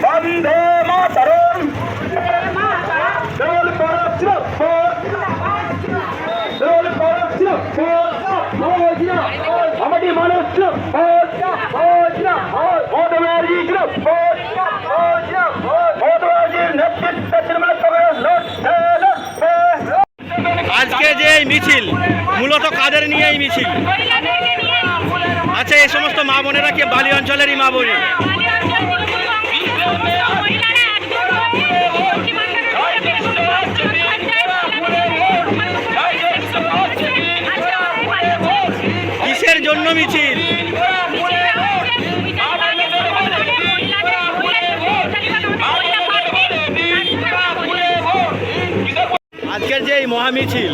বন্দে মাতরম দোল করছিলাম দোল করছিলাম আমাদের মানুষ আজকে যে এই মিছিল মূলত কাদের নিয়ে এই মিছিল? আচ্ছা, এই সমস্ত মা বোনেরা কি বালি অঞ্চলেরই মা বোন? কিসের জন্য মিছিল? আজকের যে এই মহামিছিল,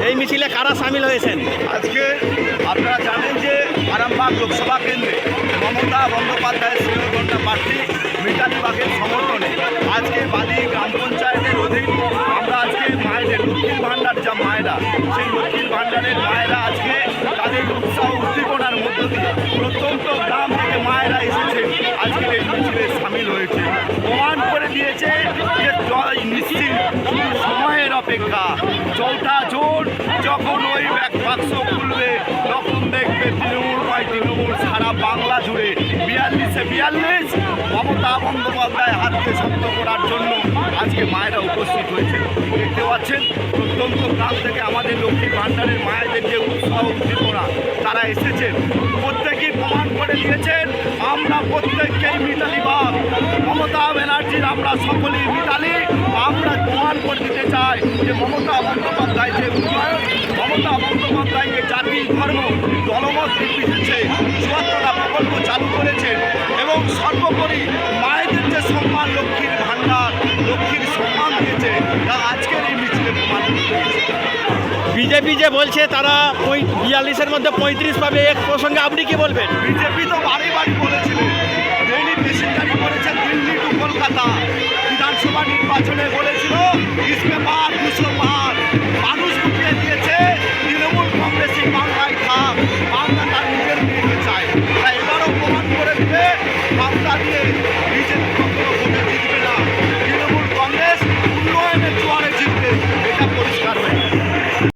এই মিছিলে কারা সামিল হয়েছেন? আজকে আপনারা জানেন যে আরামবাগ লোকসভা কেন্দ্রে মমতা বন্দ্যোপাধ্যায়ের শ্রীগন্ডা প্রার্থী মিতালি বাগের সমর্থনে আজকে বালি গ্রাম পঞ্চায়েতের অধীন আমরা আজকে মায়েদের লক্ষ্মীর ভাণ্ডার যা মায়েরা, সেই লক্ষ্মীর ভাণ্ডারের মায়েরা আজকে তাদের উৎসাহ উদ্দীপনার মধ্য দিয়ে প্রত্যন্ত গ্রাম থেকে মায়েরা এসেছে আজকের এই মিছিলে সামিল হয়েছে। প্রমাণ করে দিয়েছে যে নিশ্চিত সময়ের অপেক্ষা। চৌঠা জোট যখন ওই বাক্স খুলবে তখন দেখবে তৃণমূল সারা বাংলা জুড়ে 42-42 মমতা বন্দ্যোপাধ্যায় হাতকে শক্ত করার জন্য আজকে মায়েরা উপস্থিত হয়েছে। দেখতে পাচ্ছেন প্রত্যন্ত গ্রাম থেকে আমাদের লক্ষ্মী ভাণ্ডারের মায়েদের যে উৎসাহ উদ্দীপনা, তারা এসেছেন, প্রত্যেকেই প্রমাণ করে দিয়েছেন আমরা প্রত্যেককেই মিতালি বাগ, মমতা ব্যানার্জির আমরা সকলেই মিতালি। আমরা প্রমাণ করে দিতে চাই যে মমতা বন্দ্যোপাধ্যায় যে উন্নয়ন, মমতা বন্দ্যোপাধ্যায় যে জাতি ধর্ম দলমত নির্বিশেষে ৭৪টা প্রকল্প চালু করেছেন এবং সর্বোপরি মায়েদের যে সম্মান, লক্ষ্মীর ভাণ্ডার, লক্ষ্মীর সম্মান দিয়েছে, তা আজকের এই মিছিলে প্রমাণ দিয়েছে। বিজেপি যে বলছে তারা 42-এর মধ্যে 35 পাবে, এক প্রসঙ্গে আপনি কি বলবেন? বিজেপি তো বাড়ি বলেছিলেন, ডেইলি প্যাসেঞ্জারি করেছেন দিল্লি টু কলকাতা। বিধানসভা নির্বাচনে বলেছিল ইসকে পার 200 পার, মানুষ উঠিয়ে দিয়েছে তৃণমূল কংগ্রেসই বাংলায় থাক, বাংলা তার নিজের মেয়েকে চায়। তাই এবারও প্রমাণ করে দিবে বাংলা দিয়ে বিজেপি কখনো ভোটে জিতবে